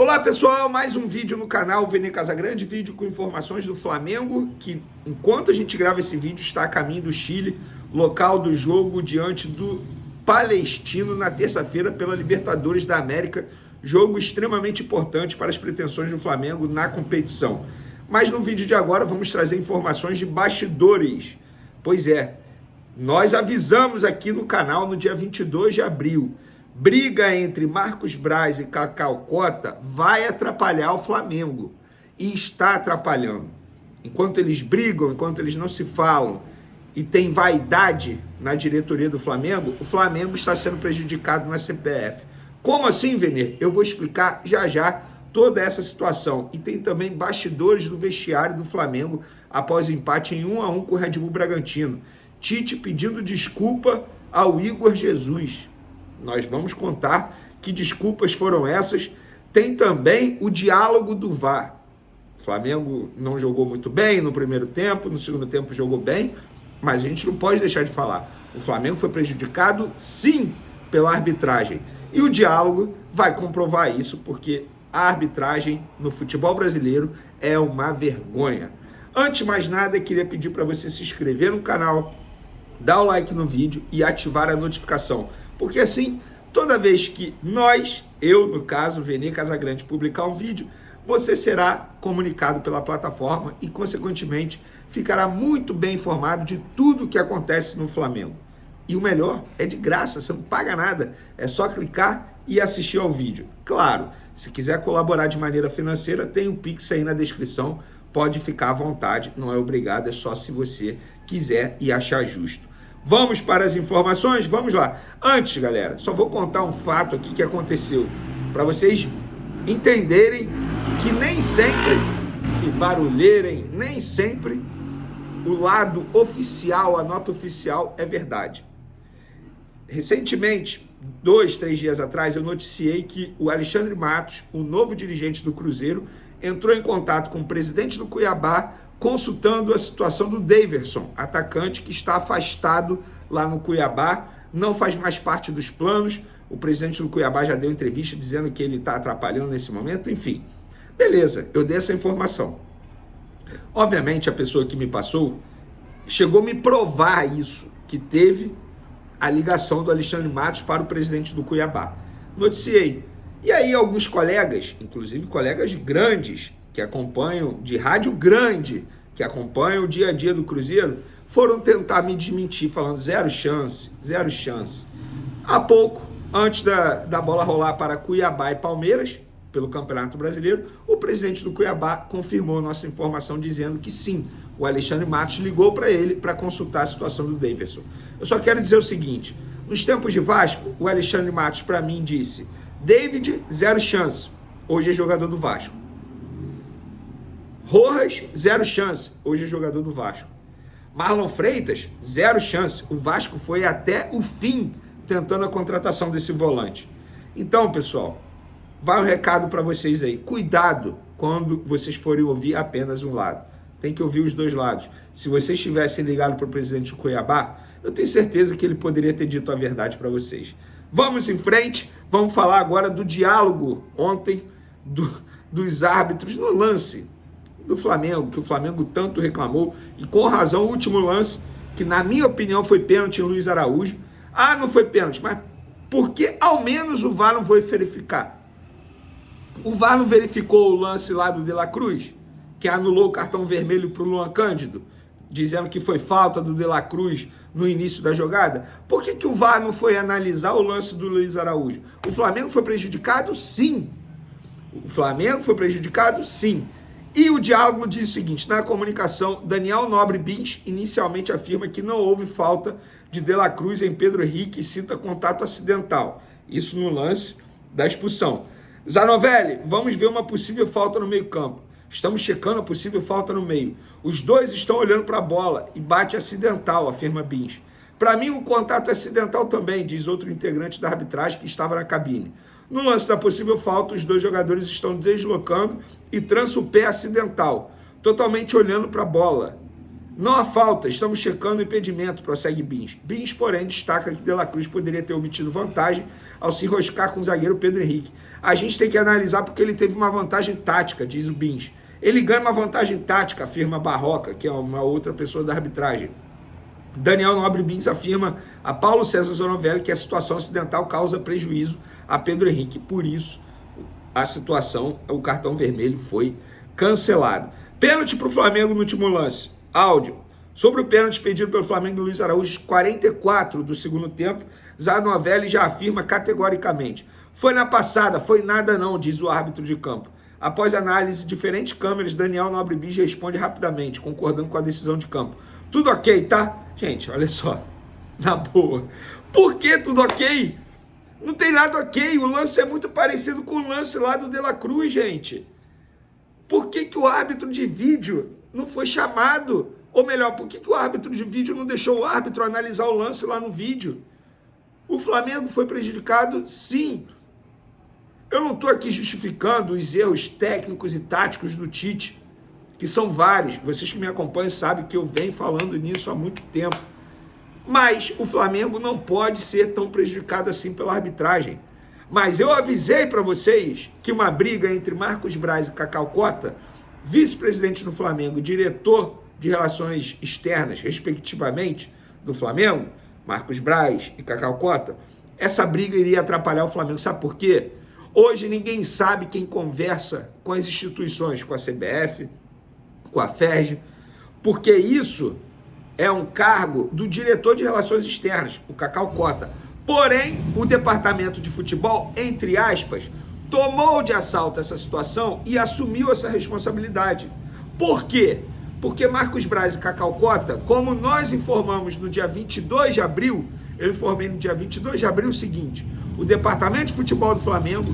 Olá pessoal, mais um vídeo no canal Vene Casagrande, vídeo com informações do Flamengo, que enquanto a gente grava esse vídeo está a caminho do Chile, local do jogo diante do Palestino na terça-feira pela Libertadores da América, jogo extremamente importante para as pretensões do Flamengo na competição. Mas no vídeo de agora vamos trazer informações de bastidores. Pois é, nós avisamos aqui no canal no dia 22 de abril, briga entre Marcos Braz e Cacau Cota vai atrapalhar o Flamengo. E está atrapalhando. Enquanto eles brigam, enquanto eles não se falam e tem vaidade na diretoria do Flamengo, o Flamengo está sendo prejudicado na CBF. Como assim, Venê? Eu vou explicar já toda essa situação. E tem também bastidores do vestiário do Flamengo após o empate em 1-1 com o Red Bull Bragantino. Tite pedindo desculpa ao Igor Jesus. Nós vamos contar que desculpas foram essas. Tem também o diálogo do VAR. O Flamengo não jogou muito bem no primeiro tempo, no segundo tempo jogou bem, mas a gente não pode deixar de falar. O Flamengo foi prejudicado, sim, pela arbitragem. E o diálogo vai comprovar isso, porque a arbitragem no futebol brasileiro é uma vergonha. Antes de mais nada, eu queria pedir para você se inscrever no canal, dar o like no vídeo e ativar a notificação. Porque assim, toda vez que eu no caso, Vene Casagrande, publicar um vídeo, você será comunicado pela plataforma e, consequentemente, ficará muito bem informado de tudo o que acontece no Flamengo. E o melhor, é de graça, você não paga nada, é só clicar e assistir ao vídeo. Claro, se quiser colaborar de maneira financeira, tem o Pix aí na descrição, pode ficar à vontade, não é obrigado, é só se você quiser e achar justo. Vamos para as informações? Vamos lá. Antes, galera, só vou contar um fato aqui que aconteceu, para vocês entenderem que nem sempre, e barulheirem, nem sempre o lado oficial, a nota oficial é verdade. Recentemente, 2, 3 dias atrás, eu noticiei que o Alexandre Matos, o novo dirigente do Cruzeiro, entrou em contato com o presidente do Cuiabá, consultando a situação do Daverson, atacante que está afastado lá no Cuiabá, não faz mais parte dos planos. O presidente do Cuiabá já deu entrevista dizendo que ele está atrapalhando nesse momento, enfim. Beleza, eu dei essa informação. Obviamente, a pessoa que me passou chegou a me provar isso, que teve a ligação do Alexandre Matos para o presidente do Cuiabá. Noticiei. E aí alguns colegas, inclusive colegas grandes, que acompanham, de rádio grande, que acompanham o dia a dia do Cruzeiro, foram tentar me desmentir, falando zero chance. Há pouco, antes da bola rolar para Cuiabá e Palmeiras, pelo Campeonato Brasileiro, o presidente do Cuiabá confirmou nossa informação, dizendo que sim, o Alexandre Matos ligou para ele para consultar a situação do Daverson. Eu só quero dizer o seguinte, nos tempos de Vasco, o Alexandre Matos para mim disse, David, zero chance, hoje é jogador do Vasco. Rojas, zero chance, hoje é jogador do Vasco. Marlon Freitas, zero chance, o Vasco foi até o fim tentando a contratação desse volante. Então, pessoal, vai um recado para vocês aí, cuidado quando vocês forem ouvir apenas um lado. Tem que ouvir os dois lados. Se vocês tivessem ligado para o presidente do Cuiabá, eu tenho certeza que ele poderia ter dito a verdade para vocês. Vamos em frente, vamos falar agora do diálogo ontem dos árbitros no lance do Flamengo, que o Flamengo tanto reclamou, e com razão, o último lance, que na minha opinião foi pênalti em Luiz Araújo. Ah, não foi pênalti, mas por que ao menos o VAR não foi verificar? O VAR não verificou o lance lá do De La Cruz, que anulou o cartão vermelho para o Luan Cândido, dizendo que foi falta do De La Cruz no início da jogada? Por que o VAR não foi analisar o lance do Luiz Araújo? O Flamengo foi prejudicado? Sim. O Flamengo foi prejudicado? Sim. E o diálogo diz o seguinte, na comunicação, Daniel Nobre Bins inicialmente afirma que não houve falta de La Cruz em Pedro Henrique e cita contato acidental. Isso no lance da expulsão. Zanovelli, vamos ver uma possível falta no meio-campo. Estamos checando a possível falta no meio. Os dois estão olhando para a bola e bate acidental, afirma Bins. Para mim, o contato é acidental também, diz outro integrante da arbitragem que estava na cabine. No lance da possível falta, os dois jogadores estão deslocando e trança o pé acidental, totalmente olhando para a bola. Não há falta, estamos checando o impedimento, prossegue Bins. Bins, porém, destaca que De La Cruz poderia ter obtido vantagem ao se enroscar com o zagueiro Pedro Henrique. A gente tem que analisar porque ele teve uma vantagem tática, diz o Bins. Ele ganha uma vantagem tática, afirma Barroca, que é uma outra pessoa da arbitragem. Daniel Nobre Bins afirma a Paulo César Zonovelli que a situação acidental causa prejuízo a Pedro Henrique. Por isso, a situação, o cartão vermelho foi cancelado. Pênalti para o Flamengo no último lance. Áudio. Sobre o pênalti pedido pelo Flamengo do Luiz Araújo, 44 do segundo tempo, Zonovelli já afirma categoricamente. Foi na passada, foi nada não, diz o árbitro de campo. Após análise de diferentes câmeras, Daniel Nobre Bins responde rapidamente, concordando com a decisão de campo. Tudo ok, tá? Gente, olha só, na boa. Por que tudo ok? Não tem nada ok, o lance é muito parecido com o lance lá do De La Cruz, gente. Por que o árbitro de vídeo não foi chamado? Ou melhor, por que o árbitro de vídeo não deixou o árbitro analisar o lance lá no vídeo? O Flamengo foi prejudicado? Sim. Eu não estou aqui justificando os erros técnicos e táticos do Tite, que são vários. Vocês que me acompanham sabem que eu venho falando nisso há muito tempo. Mas o Flamengo não pode ser tão prejudicado assim pela arbitragem. Mas eu avisei para vocês que uma briga entre Marcos Braz e Cacau Cota, vice-presidente do Flamengo e diretor de relações externas, respectivamente, do Flamengo, Marcos Braz e Cacau Cota, essa briga iria atrapalhar o Flamengo. Sabe por quê? Hoje ninguém sabe quem conversa com as instituições, com a CBF, com a FERJ, porque isso é um cargo do diretor de relações externas, o Cacau Cota. Porém, o departamento de futebol, entre aspas, tomou de assalto essa situação e assumiu essa responsabilidade. Por quê? Porque Marcos Braz e Cacau Cota, como nós informamos no dia 22 de abril, eu informei no dia 22 de abril o seguinte: o Departamento de Futebol do Flamengo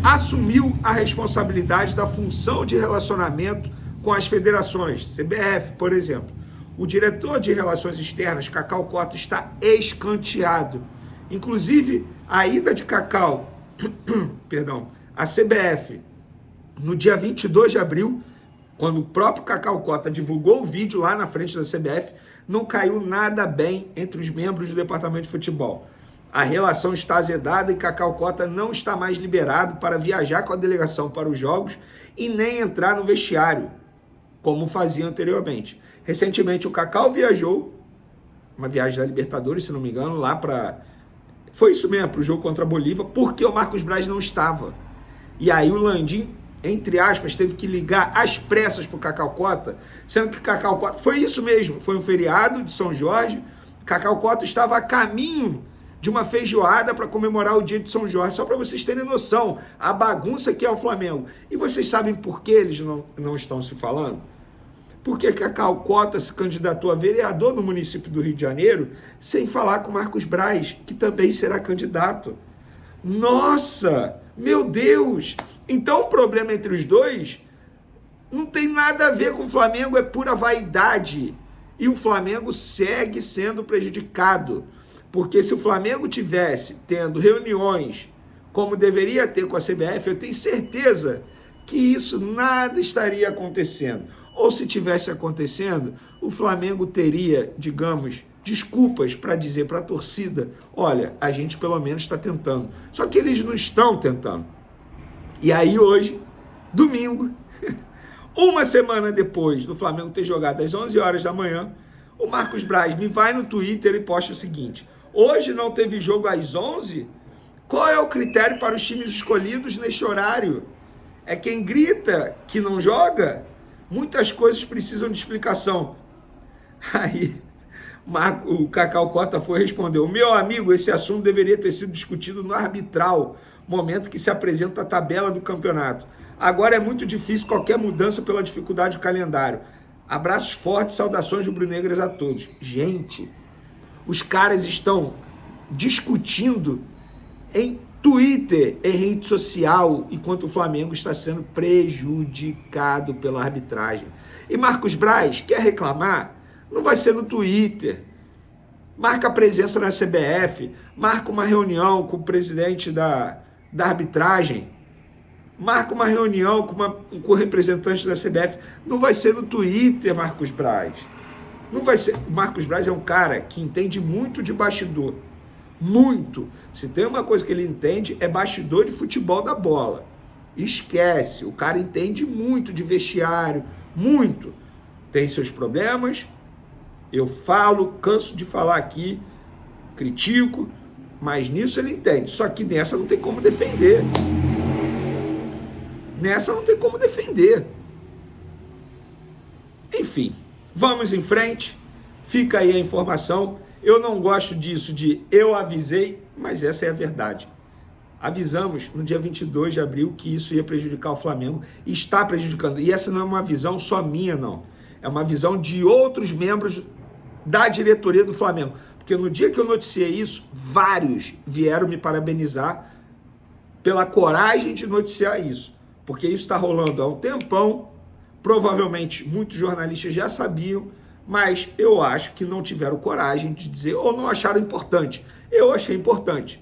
assumiu a responsabilidade da função de relacionamento com as federações, CBF, por exemplo. O diretor de Relações Externas, Cacau Cota, está escanteado. Inclusive, a ida de Cacau, à CBF, no dia 22 de abril, quando o próprio Cacau Cota divulgou o vídeo lá na frente da CBF, não caiu nada bem entre os membros do Departamento de Futebol. A relação está azedada e Cacau Cota não está mais liberado para viajar com a delegação para os jogos e nem entrar no vestiário, como fazia anteriormente. Recentemente o Cacau viajou, uma viagem da Libertadores, se não me engano, lá para... Foi isso mesmo, para o jogo contra a Bolívia, porque o Marcos Braz não estava. E aí o Landim, entre aspas, teve que ligar às pressas para o Cacau Cota, sendo que o Cacau Cota... Foi isso mesmo, foi um feriado de São Jorge, Cacau Cota estava a caminho de uma feijoada para comemorar o dia de São Jorge, só para vocês terem noção, a bagunça que é o Flamengo. E vocês sabem por que eles não estão se falando? Porque Cacau Cota se candidatou a vereador no município do Rio de Janeiro sem falar com Marcos Braz, que também será candidato. Nossa, meu Deus! Então o problema entre os dois não tem nada a ver com o Flamengo, é pura vaidade. E o Flamengo segue sendo prejudicado. Porque se o Flamengo tivesse tendo reuniões como deveria ter com a CBF, eu tenho certeza que isso nada estaria acontecendo. Ou se tivesse acontecendo, o Flamengo teria, digamos, desculpas para dizer para a torcida, olha, a gente pelo menos está tentando. Só que eles não estão tentando. E aí hoje, domingo, uma semana depois do Flamengo ter jogado às 11 horas da manhã, o Marcos Braz me vai no Twitter e posta o seguinte: hoje não teve jogo às 11? Qual é o critério para os times escolhidos neste horário? É quem grita que não joga? Muitas coisas precisam de explicação. Aí o Cacau Cota foi responder: meu amigo, esse assunto deveria ter sido discutido no arbitral, momento que se apresenta a tabela do campeonato. Agora é muito difícil qualquer mudança pela dificuldade do calendário. Abraços fortes, saudações rubro-negras a todos. Gente, os caras estão discutindo em Twitter, em rede social, enquanto o Flamengo está sendo prejudicado pela arbitragem. E Marcos Braz quer reclamar? Não vai ser no Twitter. Marca a presença na CBF, marca uma reunião com o presidente da arbitragem, Marca uma reunião com o representante da CBF. Não vai ser no Twitter, Marcos Braz. Não vai ser. O Marcos Braz é um cara que entende muito de bastidor. Muito. Se tem uma coisa que ele entende, é bastidor de futebol da bola. Esquece. O cara entende muito de vestiário. Muito. Tem seus problemas. Eu falo, canso de falar aqui, critico, mas nisso ele entende. Só que nessa não tem como defender. Nessa não tem como defender. Enfim, vamos em frente. Fica aí a informação. Eu não gosto disso de eu avisei, mas essa é a verdade. Avisamos no dia 22 de abril que isso ia prejudicar o Flamengo e está prejudicando. E essa não é uma visão só minha, não. É uma visão de outros membros da diretoria do Flamengo. Porque no dia que eu noticiei isso, vários vieram me parabenizar pela coragem de noticiar isso. Porque isso está rolando há um tempão, provavelmente muitos jornalistas já sabiam, mas eu acho que não tiveram coragem de dizer ou não acharam importante. Eu achei importante.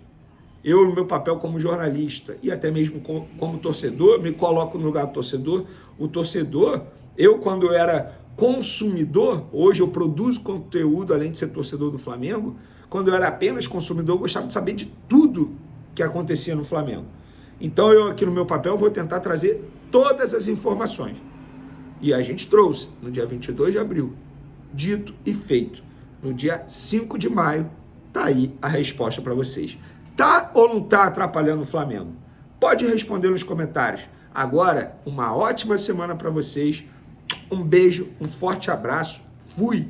Eu, no meu papel como jornalista e até mesmo como torcedor, me coloco no lugar do torcedor. O torcedor, eu quando era consumidor, hoje eu produzo conteúdo além de ser torcedor do Flamengo, quando eu era apenas consumidor, eu gostava de saber de tudo que acontecia no Flamengo. Então eu aqui no meu papel vou tentar trazer todas as informações. E a gente trouxe no dia 22 de abril, dito e feito. No dia 5 de maio, tá aí a resposta para vocês. Tá ou não tá atrapalhando o Flamengo? Pode responder nos comentários. Agora, uma ótima semana para vocês. Um beijo, um forte abraço. Fui!